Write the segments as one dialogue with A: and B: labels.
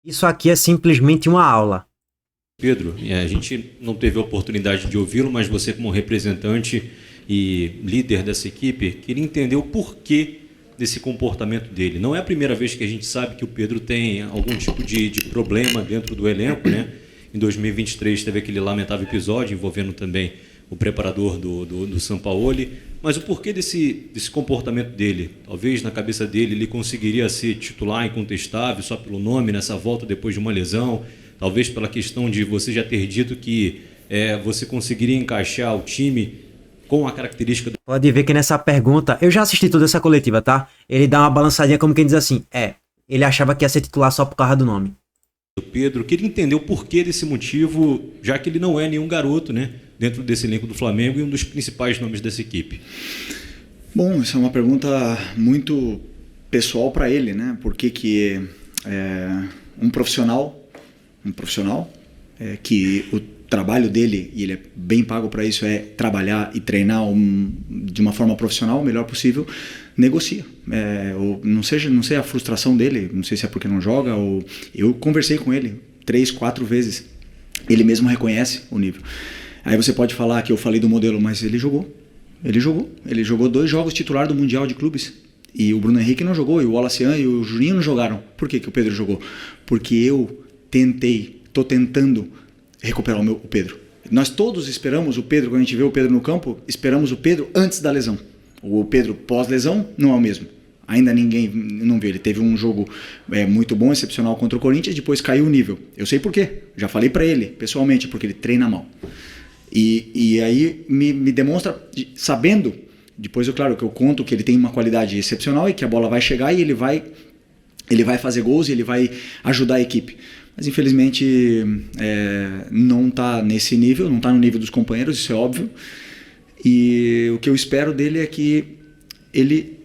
A: Isso aqui é simplesmente uma aula.
B: Pedro, a gente não teve a oportunidade de ouvi-lo, mas você como representante e líder dessa equipe, queria entender o porquê desse comportamento dele. Não é a primeira vez que a gente sabe que o Pedro tem algum tipo de problema dentro do elenco, né? Em 2023 teve aquele lamentável episódio envolvendo também o preparador do Sampaoli, mas o porquê desse comportamento dele? Talvez na cabeça dele ele conseguiria ser titular incontestável só pelo nome nessa volta depois de uma lesão, talvez pela questão de você já ter dito que você conseguiria encaixar o time com a característica do...
A: Pode ver que nessa pergunta, eu já assisti toda essa coletiva, tá? Ele dá uma balançadinha como quem diz assim, ele achava que ia ser titular só por causa do nome.
B: Pedro, queria entender o porquê desse motivo, já que ele não é nenhum garoto, né, dentro desse elenco do Flamengo e um dos principais nomes dessa equipe.
C: Bom, essa é uma pergunta muito pessoal para ele, né? Porque que um profissional que o trabalho dele, e ele é bem pago para isso, é trabalhar e treinar de uma forma profissional o melhor possível, negocia. Ou não sei a frustração dele, não sei se é porque não joga, ou eu conversei com ele 3, 4 vezes, ele mesmo reconhece o nível. Aí você pode falar que eu falei do modelo, mas ele jogou 2 jogos titular do Mundial de Clubes, e o Bruno Henrique não jogou, e o Wallacian e o Juninho não jogaram. Por que o Pedro jogou? Porque eu tô tentando recuperar o Pedro. Nós todos esperamos o Pedro, quando a gente vê o Pedro no campo, esperamos o Pedro antes da lesão. O Pedro pós-lesão não é o mesmo. Ainda ninguém não viu. Ele teve um jogo muito bom, excepcional contra o Corinthians, depois caiu o nível. Eu sei por quê. Já falei para ele, pessoalmente, porque ele treina mal. E aí me demonstra, sabendo, depois claro que eu conto que ele tem uma qualidade excepcional e que a bola vai chegar e ele vai fazer gols e ele vai ajudar a equipe. Mas infelizmente não está nesse nível, não está no nível dos companheiros, isso é óbvio. E o que eu espero dele é que ele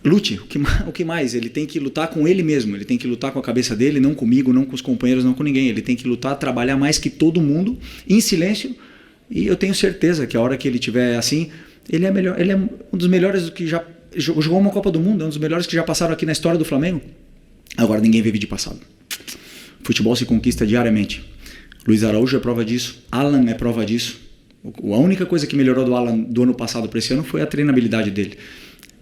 C: lute. O que mais? Ele tem que lutar com ele mesmo, ele tem que lutar com a cabeça dele, não comigo, não com os companheiros, não com ninguém. Ele tem que lutar, trabalhar mais que todo mundo, em silêncio. E eu tenho certeza que a hora que ele estiver assim, ele é melhor. Ele é um dos melhores que já jogou uma Copa do Mundo, é um dos melhores que já passaram aqui na história do Flamengo. Agora ninguém vive de passado. Futebol se conquista diariamente. Luiz Araújo é prova disso, Alan é prova disso. A única coisa que melhorou do Alan do ano passado para esse ano foi a treinabilidade dele.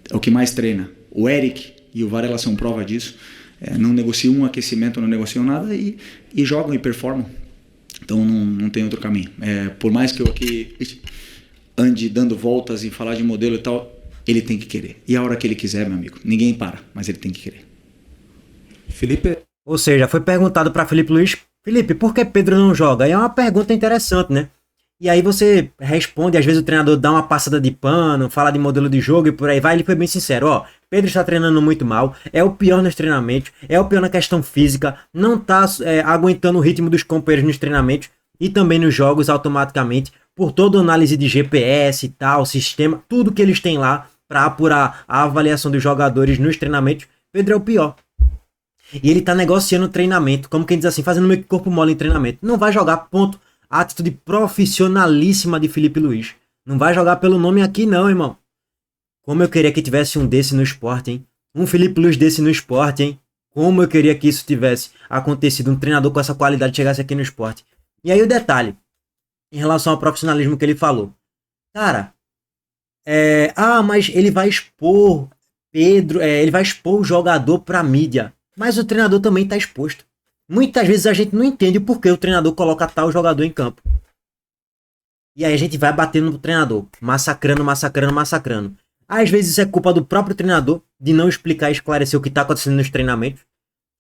C: É o que mais treina. O Eric e o Varela são prova disso. Não negociam um aquecimento, não negociam nada e jogam e performam. Então não tem outro caminho. Por mais que eu aqui ande dando voltas e falar de modelo e tal, ele tem que querer. E a hora que ele quiser, meu amigo, ninguém para, mas ele tem que querer.
A: Felipe... Ou seja, foi perguntado para Felipe Luiz, Felipe, por que Pedro não joga? E é uma pergunta interessante, né? E aí você responde, às vezes o treinador dá uma passada de pano, fala de modelo de jogo e por aí vai. Ele foi bem sincero, Pedro está treinando muito mal, é o pior nos treinamentos, é o pior na questão física, não está aguentando o ritmo dos companheiros nos treinamentos e também nos jogos automaticamente, por toda a análise de GPS e tal, sistema, tudo que eles têm lá para apurar a avaliação dos jogadores nos treinamentos, Pedro é o pior. E ele tá negociando treinamento, como quem diz assim, fazendo meio que corpo mole em treinamento. Não vai jogar, ponto. A atitude profissionalíssima de Felipe Luiz. Não vai jogar pelo nome aqui não, irmão. Como eu queria que tivesse um desse no esporte, hein? Um Felipe Luiz desse no esporte, hein? Como eu queria que isso tivesse acontecido, um treinador com essa qualidade chegasse aqui no esporte. E aí o detalhe, em relação ao profissionalismo que ele falou. Cara, mas ele vai expor Pedro, ele vai expor o jogador pra mídia. Mas o treinador também está exposto. Muitas vezes a gente não entende o porquê o treinador coloca tal jogador em campo. E aí a gente vai batendo no treinador, massacrando. Às vezes isso é culpa do próprio treinador de não explicar e esclarecer o que está acontecendo nos treinamentos.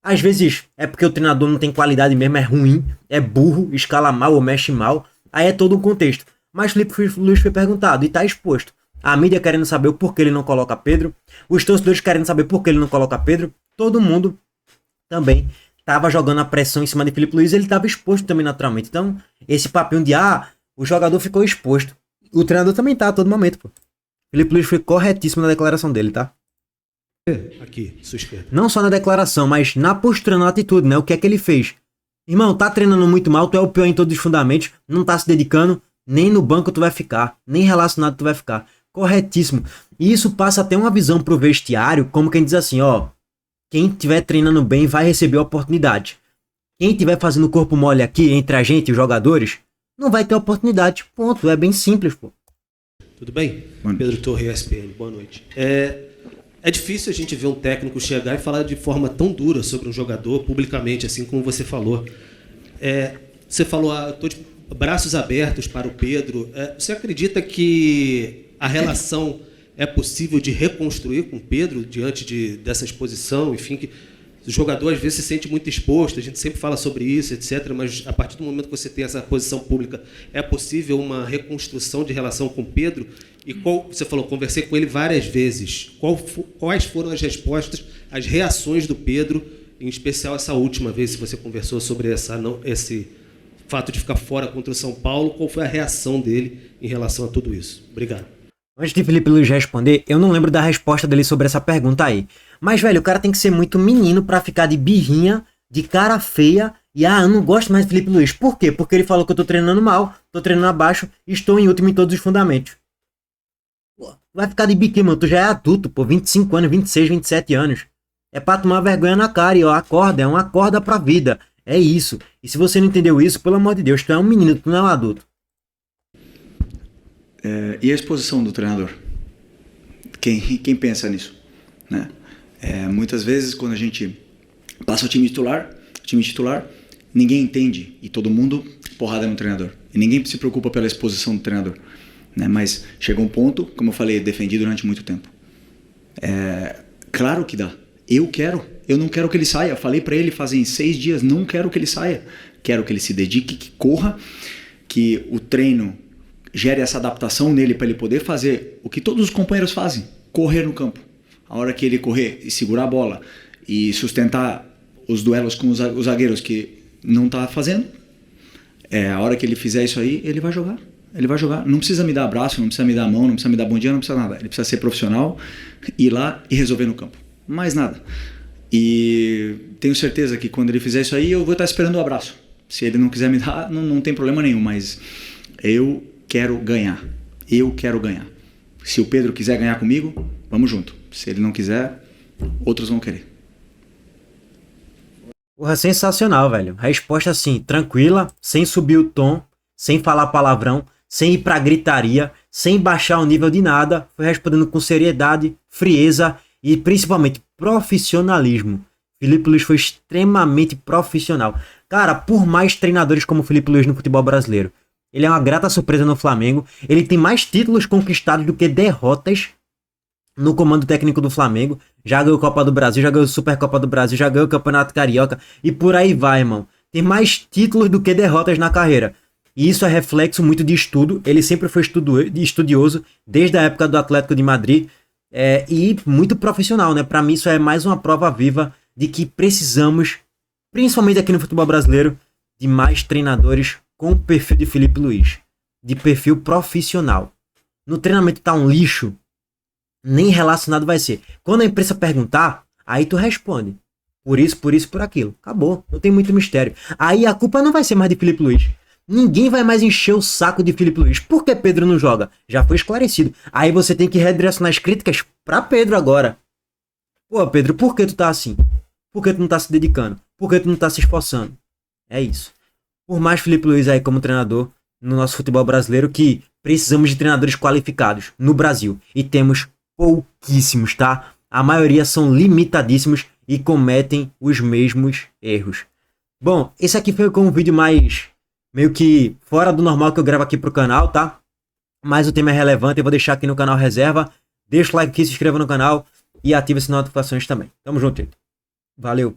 A: Às vezes é porque o treinador não tem qualidade mesmo, é ruim, é burro, escala mal ou mexe mal. Aí é todo um contexto. Mas Felipe Luiz foi perguntado e está exposto. A mídia querendo saber o porquê ele não coloca Pedro. Os torcedores querendo saber por que ele não coloca Pedro. Todo mundo também estava jogando a pressão em cima de Felipe Luiz. Ele estava exposto também naturalmente. Então, esse papinho de o jogador ficou exposto. O treinador também tá a todo momento, pô. Felipe Luiz foi corretíssimo na declaração dele, tá?
D: Aqui, sua esquerda.
A: Não só na declaração, mas na postura, na atitude, né? O que é que ele fez? Irmão, tá treinando muito mal, tu é o pior em todos os fundamentos, não tá se dedicando, nem no banco tu vai ficar, nem relacionado tu vai ficar. Corretíssimo. E isso passa até uma visão pro vestiário, como quem diz assim, quem estiver treinando bem vai receber a oportunidade. Quem estiver fazendo corpo mole aqui, entre a gente e os jogadores, não vai ter oportunidade. Ponto. É bem simples, pô.
D: Tudo bem? Pedro Torre, ESPN. Boa noite. É difícil a gente ver um técnico chegar e falar de forma tão dura sobre um jogador, publicamente, assim como você falou. Você falou, estou de braços abertos para o Pedro. Você acredita que a relação é possível de reconstruir com o Pedro diante dessa exposição? Enfim, que o jogador às vezes se sente muito exposto, a gente sempre fala sobre isso, etc. Mas a partir do momento que você tem essa posição pública, é possível uma reconstrução de relação com o Pedro? E você falou, conversei com ele várias vezes. Quais foram as respostas, as reações do Pedro, em especial essa última vez, se você conversou sobre esse fato de ficar fora contra o São Paulo, qual foi a reação dele em relação a tudo isso? Obrigado.
A: Antes de Felipe Luiz responder, eu não lembro da resposta dele sobre essa pergunta aí. Mas, velho, o cara tem que ser muito menino pra ficar de birrinha, de cara feia, e eu não gosto mais de Felipe Luiz. Por quê? Porque ele falou que eu tô treinando mal, tô treinando abaixo, e estou em último em todos os fundamentos. Pô, vai ficar de biquinho, mano, tu já é adulto, pô, 25 anos, 26, 27 anos. É pra tomar vergonha na cara, e ó, acorda, é uma corda pra vida. É isso. E se você não entendeu isso, pelo amor de Deus, tu é um menino, tu não é um adulto.
C: E a exposição do treinador? Quem pensa nisso? Né? Muitas vezes, quando a gente passa o time titular, ninguém entende, e todo mundo porrada no treinador. E ninguém se preocupa pela exposição do treinador. Né? Mas chega um ponto, como eu falei, defendi durante muito tempo. Claro que dá. Eu não quero que ele saia. Falei para ele fazem 6 dias, não quero que ele saia. Quero que ele se dedique, que corra, que o treino gere essa adaptação nele para ele poder fazer o que todos os companheiros fazem, correr no campo. A hora que ele correr e segurar a bola e sustentar os duelos com os zagueiros que não está fazendo, a hora que ele fizer isso aí, ele vai jogar. Ele vai jogar. Não precisa me dar abraço, não precisa me dar mão, não precisa me dar bom dia, não precisa nada. Ele precisa ser profissional, ir lá e resolver no campo. Mais nada. E tenho certeza que quando ele fizer isso aí, eu vou estar esperando o abraço. Se ele não quiser me dar, não tem problema nenhum, mas eu quero ganhar. Se o Pedro quiser ganhar comigo, vamos junto. Se ele não quiser, outros vão querer.
A: Porra, sensacional, velho. Resposta assim, tranquila, sem subir o tom, sem falar palavrão, sem ir pra gritaria, sem baixar o nível de nada. Foi respondendo com seriedade, frieza e principalmente profissionalismo. Felipe Luiz foi extremamente profissional. Cara, por mais treinadores como Felipe Luiz no futebol brasileiro, ele é uma grata surpresa no Flamengo. Ele tem mais títulos conquistados do que derrotas no comando técnico do Flamengo. Já ganhou Copa do Brasil, já ganhou Supercopa do Brasil, já ganhou Campeonato Carioca e por aí vai, irmão. Tem mais títulos do que derrotas na carreira. E isso é reflexo muito de estudo. Ele sempre foi estudioso desde a época do Atlético de Madrid. E muito profissional, né? Pra mim isso é mais uma prova viva de que precisamos, principalmente aqui no futebol brasileiro, de mais treinadores com o perfil de Felipe Luiz, de perfil profissional. No treinamento tá um lixo, nem relacionado vai ser. Quando a imprensa perguntar, aí tu responde. Por isso, por aquilo. Acabou, não tem muito mistério. Aí a culpa não vai ser mais de Felipe Luiz. Ninguém vai mais encher o saco de Felipe Luiz. Por que Pedro não joga? Já foi esclarecido. Aí você tem que redirecionar as críticas pra Pedro agora. Pô, Pedro, por que tu tá assim? Por que tu não tá se dedicando? Por que tu não tá se esforçando? É isso. Por mais Felipe Luiz aí como treinador no nosso futebol brasileiro, que precisamos de treinadores qualificados no Brasil. E temos pouquíssimos, tá? A maioria são limitadíssimos e cometem os mesmos erros. Bom, esse aqui foi um vídeo mais meio que fora do normal que eu gravo aqui pro canal, tá? Mas o tema é relevante, eu vou deixar aqui no canal reserva. Deixa o like aqui, se inscreva no canal e ativa as notificações também. Tamo junto, gente. Valeu!